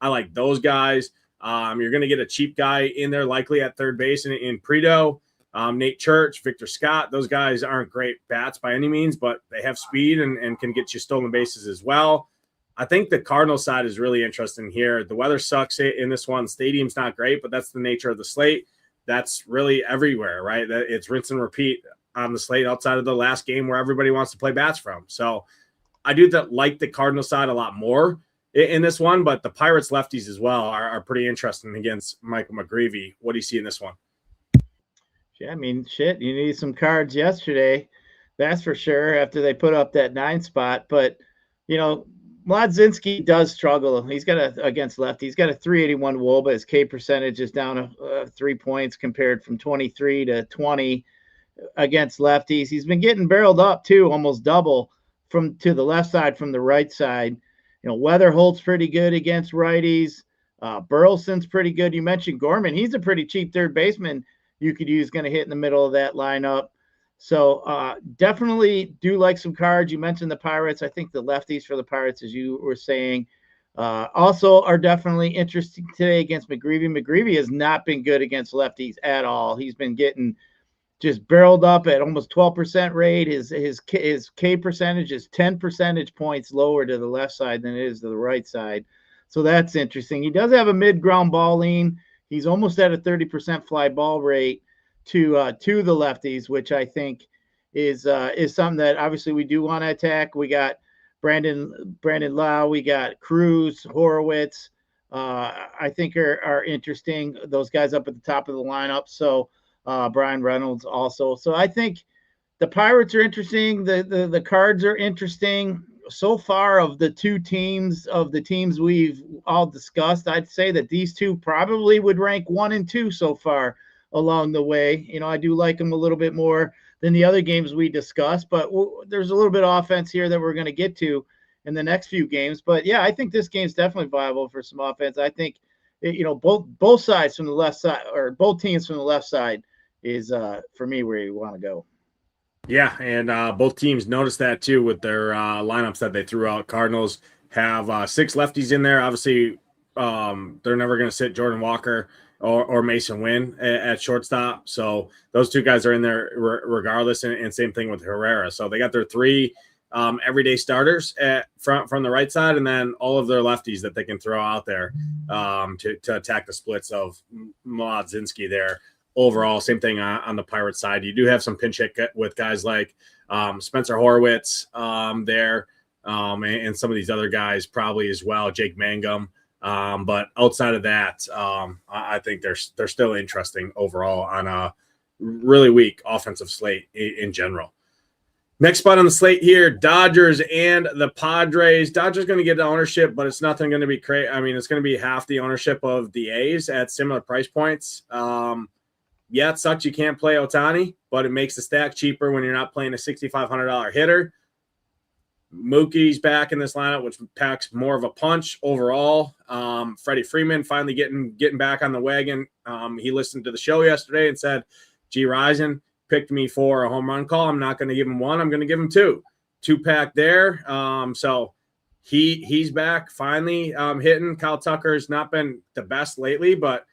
I like those guys. You're going to get a cheap guy in there likely at third base in Preto. Nate Church, Victor Scott. Those guys aren't great bats by any means, but they have speed and can get you stolen bases as well. I think the Cardinals side is really interesting here. The weather sucks in this one. Stadium's not great, but that's the nature of the slate. That's really everywhere, right? It's rinse and repeat on the slate outside of the last game where everybody wants to play bats from. So I do like the Cardinal side a lot more in this one, but the Pirates lefties as well are pretty interesting against Michael McGreevy. What do you see in this one? Yeah, shit, you need some cards yesterday. That's for sure after they put up that 9 spot. But, Mladzinski does struggle. He's got against lefty. He's got a 381 WOBA, but his K percentage is down 3 points compared from 23 to 20 against lefties. He's been getting barreled up too, almost double to the left side from the right side. Weatherholt's pretty good against righties. Burleson's pretty good. You mentioned Gorman. He's a pretty cheap third baseman you could use, going to hit in the middle of that lineup. So definitely do like some cards. You mentioned the Pirates. I think the lefties for the Pirates, as you were saying, also are definitely interesting today against McGreevy. McGreevy has not been good against lefties at all. He's been getting just barreled up at almost 12% rate. His K percentage is 10 percentage points lower to the left side than it is to the right side. So that's interesting. He does have a mid-ground ball lean. He's almost at a 30% fly ball rate to the lefties, which I think is something that obviously we do want to attack. We got Brandon Lau, we got Cruz, Horowitz. I think are interesting. Those guys up at the top of the lineup. So Brian Reynolds also. So I think the Pirates are interesting. The Cards are interesting. So far of the teams we've all discussed, I'd say that these two probably would rank 1 and 2 so far along the way. I do like them a little bit more than the other games we discussed, but there's a little bit of offense here that we're going to get to in the next few games. But yeah, I think this game's definitely viable for some offense. I think, both sides from the left side, or both teams from the left side, is for me where you want to go. Yeah, and both teams noticed that too with their lineups that they threw out. Cardinals have 6 lefties in there. Obviously, they're never going to sit Jordan Walker or Mason Wynn at shortstop. So those 2 guys are in there regardless, and same thing with Herrera. So they got their 3 everyday starters from the right side, and then all of their lefties that they can throw out there to attack the splits of Mladzinski there. Overall, same thing on the Pirates side. You do have some pinch hit with guys like Spencer Horwitz there. and some of these other guys probably as well, Jake Mangum. But outside of that, I think they're still interesting overall on a really weak offensive slate in general. Next spot on the slate here, Dodgers and the Padres. Dodgers going to get the ownership, but it's nothing going to be crazy. I mean, it's going to be half the ownership of the A's at similar price points. Yeah, it sucks you can't play Ohtani, but it makes the stack cheaper when you're not playing a $6,500 hitter. Mookie's back in this lineup, which packs more of a punch overall. Freddie Freeman finally getting back on the wagon. He listened to the show yesterday and said, Gyiraszin picked me for a home run call. I'm not going to give him one. I'm going to give him two pack there. So he's back finally hitting. Kyle Tucker's not been the best lately, but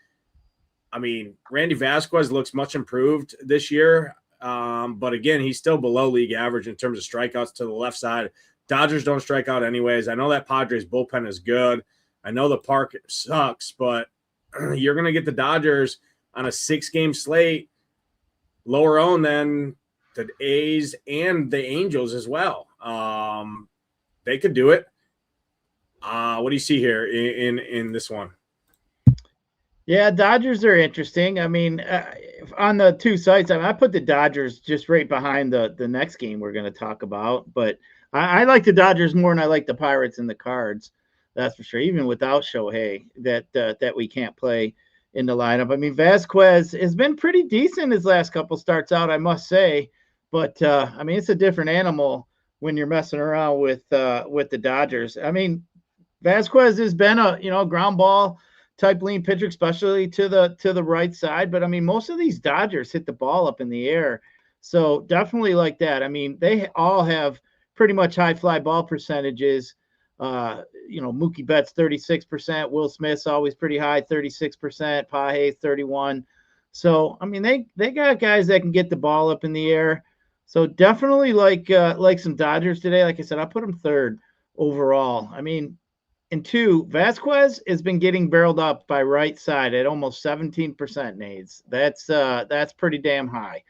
I mean, Randy Vasquez looks much improved this year. But again, he's still below league average in terms of strikeouts to the left side. Dodgers don't strike out anyways. I know that Padres bullpen is good. I know the park sucks, but you're going to get the Dodgers on a 6-game slate, lower owned than the A's and the Angels as well. They could do it. What do you see here in this one? Yeah, Dodgers are interesting. I mean, on the two sites, I put the Dodgers just right behind the next game we're going to talk about. But I like the Dodgers more than I like the Pirates and the Cards. That's for sure. Even without Shohei, that we can't play in the lineup. I mean, Vasquez has been pretty decent his last couple starts out, I must say. But I mean, it's a different animal when you're messing around with the Dodgers. I mean, Vasquez has been a ground ball type lean pitcher, especially to the right side. But I mean, most of these Dodgers hit the ball up in the air. So definitely like that. I mean, they all have pretty much high fly ball percentages. Mookie Betts 36%, Will Smith's always pretty high, 36%, Pahey 31%. So I mean, they got guys that can get the ball up in the air. So definitely like some Dodgers today. Like I said, I put them third overall. I mean, and two, Vasquez has been getting barreled up by right side at almost 17% nades. That's pretty damn high.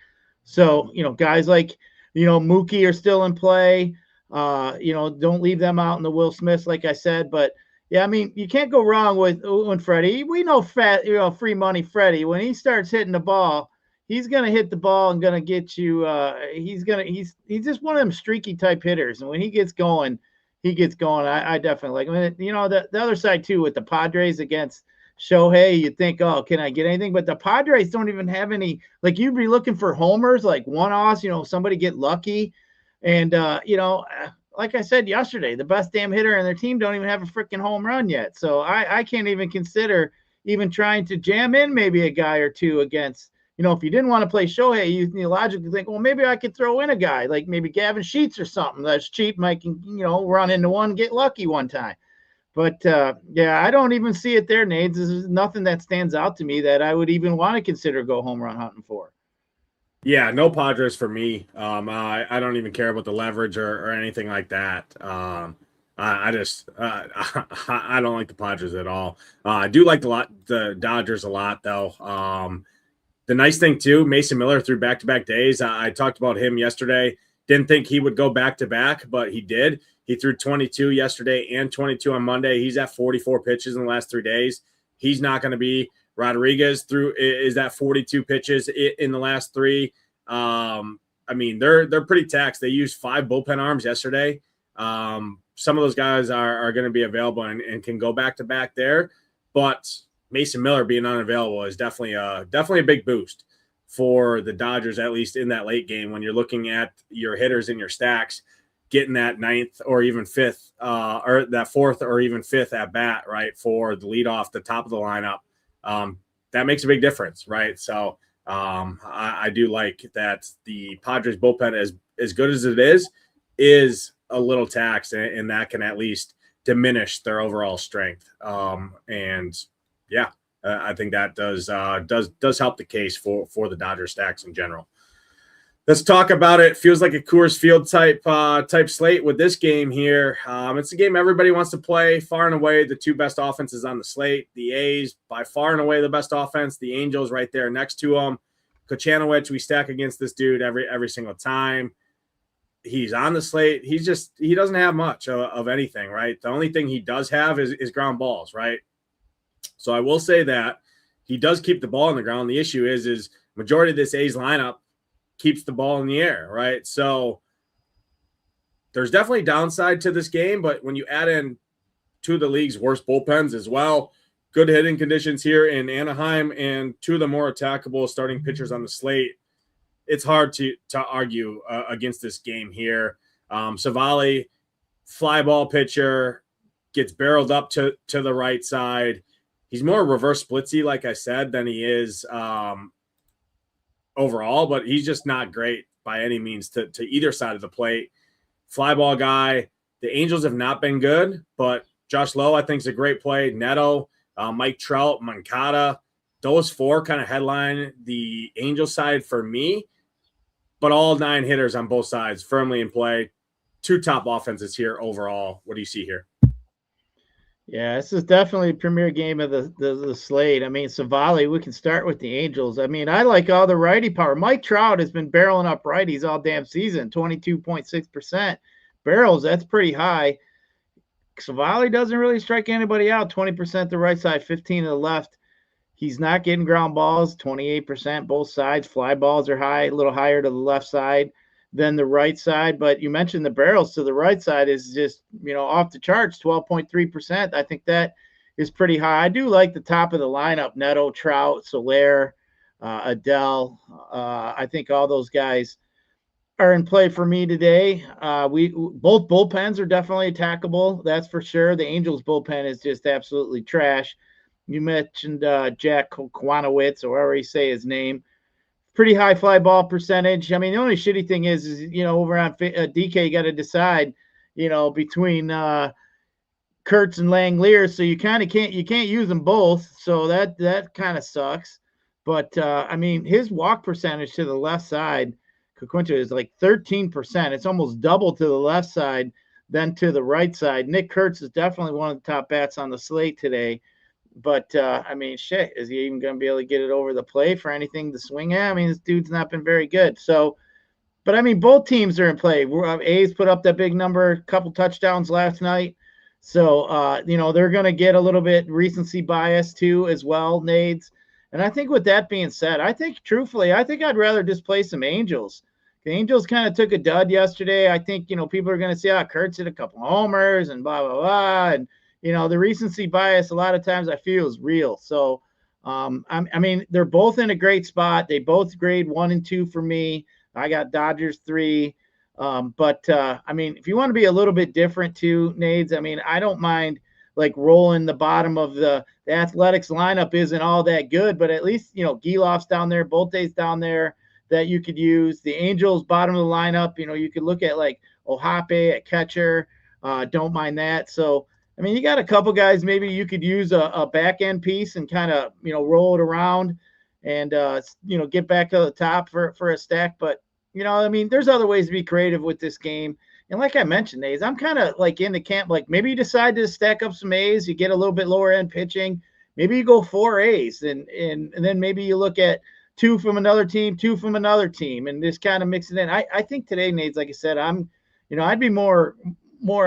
So, guys like, Mookie are still in play. Don't leave them out in the Will Smiths, like I said. But yeah, I mean, you can't go wrong with Freddie. We know free money Freddie. When he starts hitting the ball, he's gonna hit the ball and gonna get you. He's just one of them streaky type hitters, and when he gets going, I definitely like him. The other side too with the Padres against Shohei, you think, oh, can I get anything? But the Padres don't even have any. Like, you'd be looking for homers, like one-offs. Somebody get lucky, and like I said yesterday, the best damn hitter in their team don't even have a freaking home run yet. So I can't even consider even trying to jam in maybe a guy or two against. If you didn't want to play Shohei, you logically think, well, maybe I could throw in a guy like maybe Gavin Sheets or something that's cheap, might can run into one, get lucky one time. But yeah, I don't even see it there, Nades. There's nothing that stands out to me that I would even want to consider go home run hunting for. Yeah, no Padres for me. I don't even care about the leverage or anything like that. I don't like the Padres at all. I do like the Dodgers a lot, though. The nice thing, too, Mason Miller threw back-to-back days. I talked about him yesterday. Didn't think he would go back-to-back, but he did. He threw 22 yesterday and 22 on Monday. He's at 44 pitches in the last 3 days. He's not going to be. Rodriguez is at 42 pitches in the last 3. I mean, they're pretty taxed. They used 5 bullpen arms yesterday. Some of those guys are going to be available and can go back-to-back there. But Mason Miller being unavailable is definitely a big boost for the Dodgers, at least in that late game when you're looking at your hitters in your stacks, getting that 9th or even 5th or that 4th or even 5th at bat, right, for the leadoff, the top of the lineup. That makes a big difference, right? So I do like that the Padres bullpen, as good as it is a little taxed, and that can at least diminish their overall strength. And yeah, I think that does help the case for the Dodger stacks in general. Let's talk about it. Feels like a Coors Field type slate with this game here. It's a game everybody wants to play. Far and away, the 2 best offenses on the slate. The A's, by far and away, the best offense. The Angels right there next to them. Kochanowicz, we stack against this dude every single time. He's on the slate. He doesn't have much of anything, right? The only thing he does have is ground balls, right? So I will say that he does keep the ball on the ground. The issue is majority of this A's lineup keeps the ball in the air, right? So there's definitely downside to this game, but when you add in two of the league's worst bullpens as well, good hitting conditions here in Anaheim, and two of the more attackable starting pitchers on the slate, it's hard to argue against this game here. Savali, fly ball pitcher, gets barreled up to the right side. He's more reverse splitsy, like I said, than he is overall, but he's just not great by any means to either side of the plate. Fly ball guy. The Angels have not been good, but Josh Lowe, I think, is a great play. Neto, Mike Trout, Moncada, those four kind of headline the Angel side for me. But all 9 hitters on both sides firmly in play. 2 top offenses here overall. What do you see here? Yeah, this is definitely a premier game of the slate. I mean, Savali, we can start with the Angels. I mean, I like all the righty power. Mike Trout has been barreling up righties all damn season, 22.6% barrels. That's pretty high. Savali doesn't really strike anybody out, 20% the right side, 15 to the left. He's not getting ground balls, 28% both sides. Fly balls are high, a little higher to the left side than the right side. But you mentioned the barrels to the right side is just, off the charts, 12.3%. I think that is pretty high. I do like the top of the lineup, Neto, Trout, Soler, Adele. I think all those guys are in play for me today. Both bullpens are definitely attackable. That's for sure. The Angels bullpen is just absolutely trash. You mentioned Jack Kwanowitz, or however you say his name. Pretty high fly ball percentage. I mean, the only shitty thing is over on DK, you got to decide, between Kurtz and Langeliers. So you kind of can't use them both. So that kind of sucks. But I mean, his walk percentage to the left side, Caquinto, is like 13%. It's almost double to the left side than to the right side. Nick Kurtz is definitely one of the top bats on the slate today. But, I mean, shit, is he even going to be able to get it over the plate for anything to swing at? I mean, this dude's not been very good. So, but, I mean, both teams are in play. A's put up that big number, a couple touchdowns last night. So, they're going to get a little bit recency bias, too, as well, Nades. And I think with that being said, truthfully, I'd rather just play some Angels. The Angels kind of took a dud yesterday. I think, people are going to say, Kurtz hit a couple homers and blah, blah, blah. And, the recency bias a lot of times I feel is real. So, I mean, they're both in a great spot. They both grade 1 and 2 for me. I got Dodgers 3. But I mean, if you want to be a little bit different too, Nades, I mean, I don't mind like rolling the bottom of the Athletics lineup isn't all that good, but at least, Gilov's down there, Bolte's down there that you could use. The Angels bottom of the lineup, you could look at like Ohape at catcher. Don't mind that. So, I mean, you got a couple guys, maybe you could use a back end piece and kind of, roll it around and, get back to the top for a stack. But, I mean, there's other ways to be creative with this game. And like I mentioned, A's, I'm kind of like in the camp, like maybe you decide to stack up some A's, you get a little bit lower end pitching. Maybe you go 4 A's and then maybe you look at 2 from another team, 2 from another team, and just kind of mix it in. I think today, Nades, like I said, I'd be more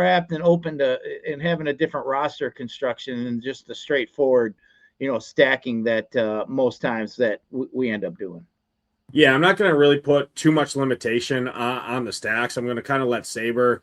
apt and open to and having a different roster construction than just the straightforward, stacking that most times that we end up doing. Yeah, I'm not going to really put too much limitation on the stacks. I'm going to kind of let Saber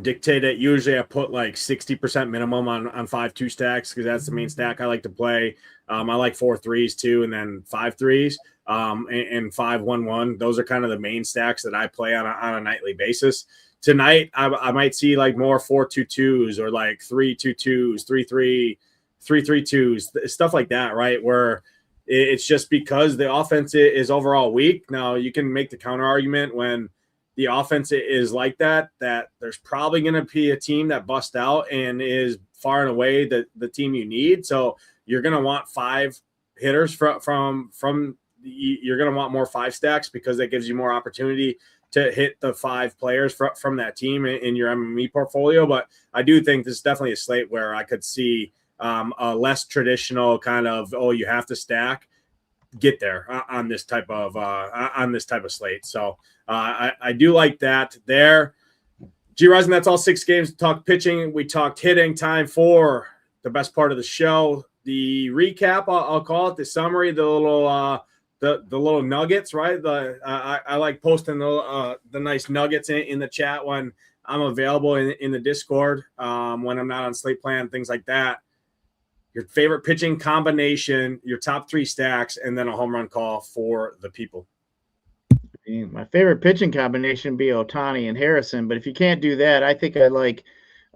dictate it. Usually I put like 60% minimum on 5-2 stacks because that's the main stack I like to play. I like 4 3s too, and then 5 3s and 5 1 1. Those are kind of the main stacks that I play on a nightly basis. Tonight, I might see like more 4-2-2s or like 3-2-2s, 3-3, 3-3-2s, stuff like that, right? Where it's just because the offense is overall weak. Now, you can make the counter argument when the offense is like that there's probably going to be a team that busts out and is far and away the team you need. So you're going to want 5 hitters from you're going to want more 5 stacks because that gives you more opportunity to hit the 5 players from that team in your MME portfolio. But I do think this is definitely a slate where I could see a less traditional kind of, you have to stack. get there on this type of slate. So I do like that there. Gyiraszin, that's all 6 games. We talked pitching. We talked hitting. Time for the best part of the show. The recap, I'll call it, the summary, the little nuggets, right? I like posting the nice nuggets in the chat when I'm available in the Discord, when I'm not on Slate Plan, things like that. Your favorite pitching combination, your top 3 stacks, and then a home run call for the people. My favorite pitching combination would be Ohtani and Harrison, but if you can't do that, I think I like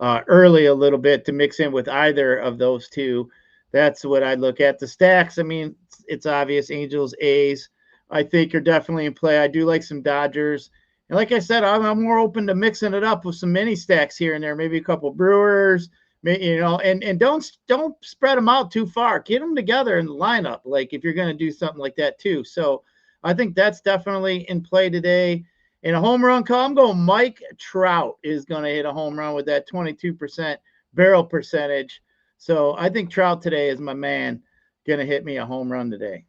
early a little bit to mix in with either of those two. That's what I'd look at. The stacks, I mean, it's obvious. Angels, A's, I think are definitely in play. I do like some Dodgers. And like I said, I'm more open to mixing it up with some mini stacks here and there, maybe a couple Brewers, and don't spread them out too far. Get them together in the lineup, like if you're going to do something like that too. So I think that's definitely in play today. In a home run call, I'm going Mike Trout is going to hit a home run with that 22% barrel percentage. So I think Trout today is my man, going to hit me a home run today.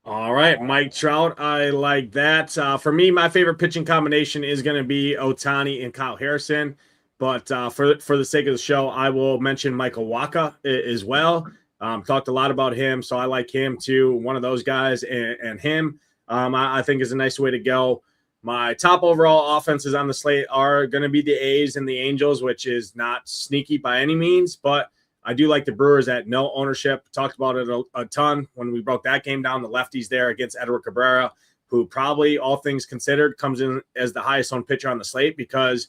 All right, Mike Trout, I like that. For me, my favorite pitching combination is going to be Ohtani and Kyle Harrison. But for the sake of the show, I will mention Michael Wacha as well. Talked a lot about him, so I like him too. One of those guys, and him, I think is a nice way to go. My top overall offenses on the slate are going to be the A's and the Angels, which is not sneaky by any means, but I do like the Brewers at no ownership. Talked about it a ton when we broke that game down. The lefties there against Edward Cabrera, who probably, all things considered, comes in as the highest owned pitcher on the slate because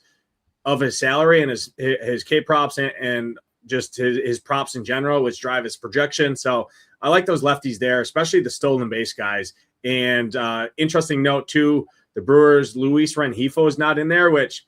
of his salary and his K props and just his props in general, which drive his projection. So I like those lefties there, especially the stolen base guys. And interesting note too, the Brewers, Luis Rengifo is not in there, which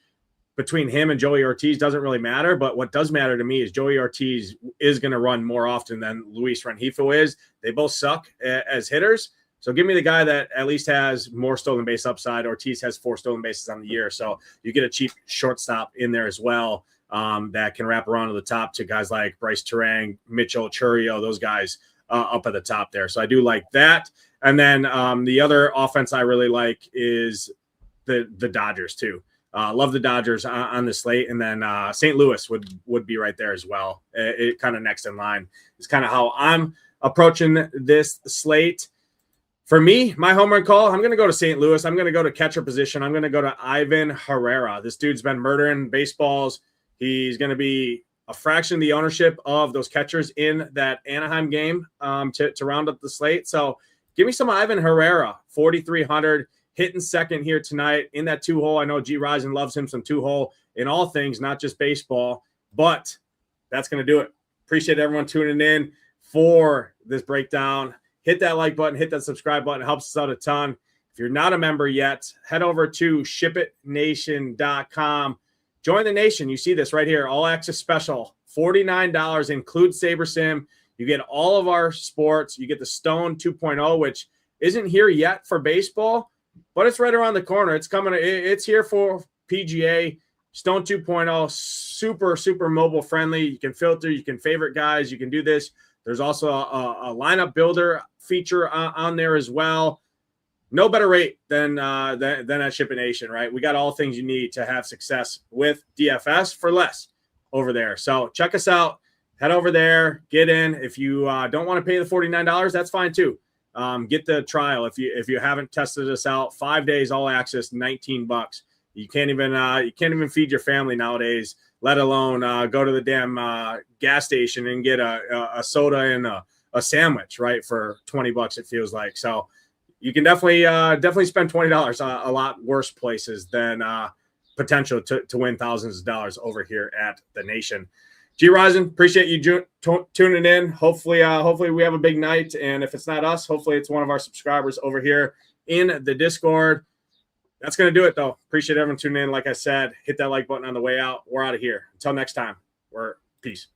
between him and Joey Ortiz doesn't really matter. But what does matter to me is Joey Ortiz is going to run more often than Luis Rengifo is. They both suck as hitters. So give me the guy that at least has more stolen base upside. Ortiz has 4 stolen bases on the year. So you get a cheap shortstop in there as well that can wrap around to the top to guys like Bryce Terang, Mitchell, Churio, those guys up at the top there. So I do like that. And then the other offense I really like is the Dodgers too. Love the Dodgers on the slate. And then St. Louis would be right there as well. It kind of next in line. It's kind of how I'm approaching this slate. For me, my home run call, I'm going to go to St. Louis. I'm going to go to catcher position. I'm going to go to Ivan Herrera. This dude's been murdering baseballs. He's going to be a fraction of the ownership of those catchers in that Anaheim game to round up the slate. So give me some Ivan Herrera, 4,300, hitting second here tonight in that 2-hole. I know Gyiraszin loves him some 2-hole in all things, not just baseball, but that's going to do it. Appreciate everyone tuning in for this breakdown. Hit that like button, hit that subscribe button. It helps us out a ton. If you're not a member yet, head over to shipitnation.com. Join the nation. You see this right here, all access special, $49, includes SaberSim. You get all of our sports. You get the Stone 2.0, which isn't here yet for baseball, but it's right around the corner. It's coming. It's here for PGA. Stone 2.0, super, super mobile friendly. You can filter. You can favorite guys. You can do this. There's also a lineup builder feature on there as well. No better rate than at Shipping Nation, right? We got all things you need to have success with DFS for less over there. So check us out. Head over there. Get in. If you don't want to pay the $49, that's fine too. Get the trial if you haven't tested us out. 5 days, all access, $19. You can't even feed your family nowadays, let alone go to the damn gas station and get a soda and a sandwich, right, for $20. It feels like. So you can definitely spend $20 a lot worse places than potential to win thousands of dollars over here at the Nation. Gyiraszin, appreciate you tuning in. Hopefully we have a big night, and if it's not us, hopefully it's one of our subscribers over here in the Discord. That's going to do it, though. Appreciate everyone tuning in. Like I said, hit that like button on the way out. We're out of here. Until next time, peace.